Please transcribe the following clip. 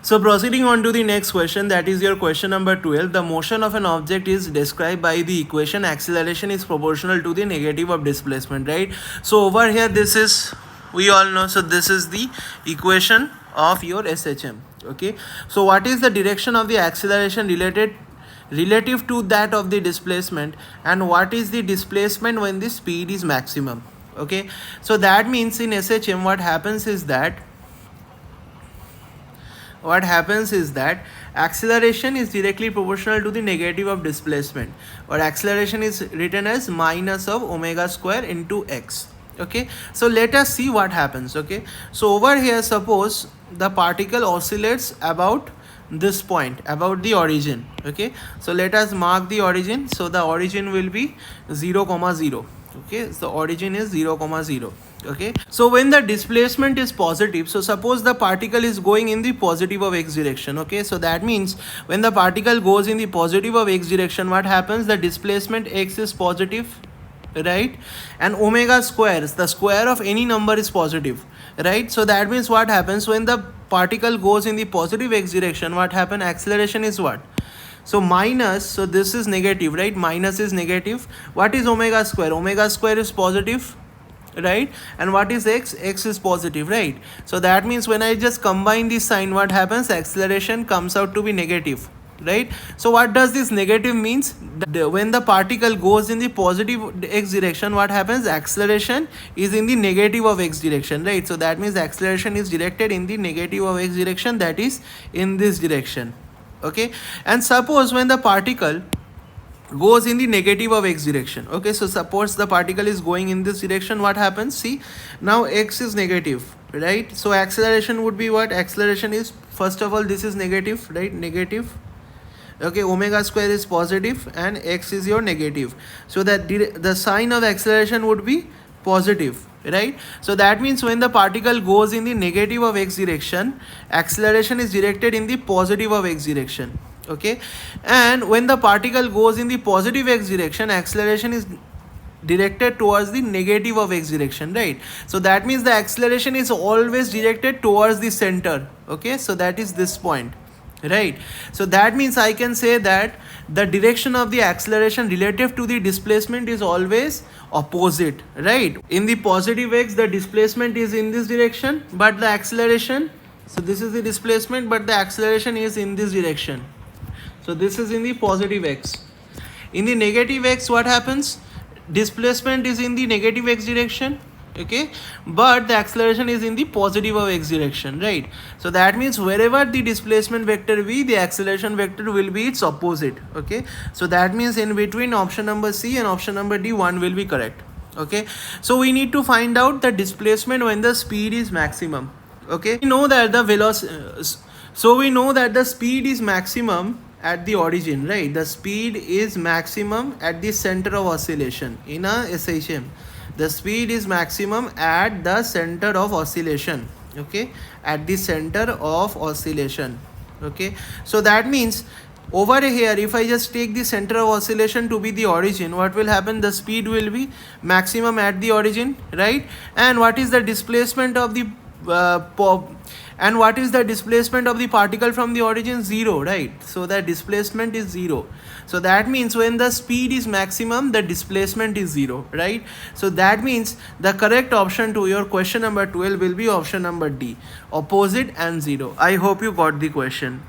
So proceeding on to the next question, that is your question number 12. The motion of an object is described by the equation acceleration is proportional to the negative of displacement, right? So over here, this is, we all know, so this is the equation of your SHM. Okay, so what is the direction of the acceleration relative to that of the displacement, and what is the displacement when the speed is maximum? Okay, so that means in SHM what happens is that acceleration is directly proportional to the negative of displacement, or acceleration is written as minus of omega square into x. Okay, so let us see what happens. Okay, so over here, suppose the particle oscillates about this point, about the origin. Okay, so let us mark the origin. So the origin will be 0, 0. Okay, so origin is 0, 0. Okay, so when the displacement is positive, so suppose the particle is going in the positive of x direction. Okay, so that means when the particle goes in the positive of x direction, what happens? The displacement x is positive, right? And omega squares, the square of any number is positive, right? So that means what happens when the particle goes in the positive x direction, what happens? Acceleration is what? So minus, so this is negative, right? Minus is negative. What is omega square? Omega square is positive, right? And what is x? X is positive, right? So that means when I just combine this sign, what happens? Acceleration comes out to be negative, right? So what does this negative means? When the particle goes in the positive x direction, what happens? Acceleration is in the negative of x direction, right? So that means acceleration is directed in the negative of x direction, that is in this direction. Okay, and suppose when the particle goes in the negative of x direction. Okay, so suppose the particle is going in this direction, what happens? See, now x is negative, right? So acceleration would be what? Acceleration is, first of all, this is negative, right? Negative. Okay, omega square is positive and x is your negative, so that the sign of acceleration would be positive, right? So that means when the particle goes in the negative of x direction, acceleration is directed in the positive of x direction. Okay, and when the particle goes in the positive x direction, acceleration is directed towards the negative of x direction, right? So that means the acceleration is always directed towards the center. Okay, so that is this point, right? So that means I can say that the direction of the acceleration relative to the displacement is always opposite, right? In the positive x, the displacement is in this direction, but the acceleration, so this is the displacement, but the acceleration is in this direction. So this is in the positive x. In the negative x, what happens? Displacement is in the negative x direction, okay, but the acceleration is in the positive of x direction, right? So that means wherever the displacement vector be, the acceleration vector will be its opposite. Okay, so that means in between option number C and option number D, one will be correct. Okay, so we need to find out the displacement when the speed is maximum. Okay, we know that the the speed is maximum at the origin, right? The speed is maximum at the center of oscillation in a SHM. The speed is maximum at the center of oscillation. Okay, at the center of oscillation. Okay, so that means over here, if I just take the center of oscillation to be the origin, what will happen? The speed will be maximum at the origin, right? And what is the displacement of the and what is the displacement of the particle from the origin? 0, right? So the displacement is 0. So that means when the speed is maximum, the displacement is 0, right? So that means the correct option to your question number 12 will be option number D, opposite and 0. I hope you got the question.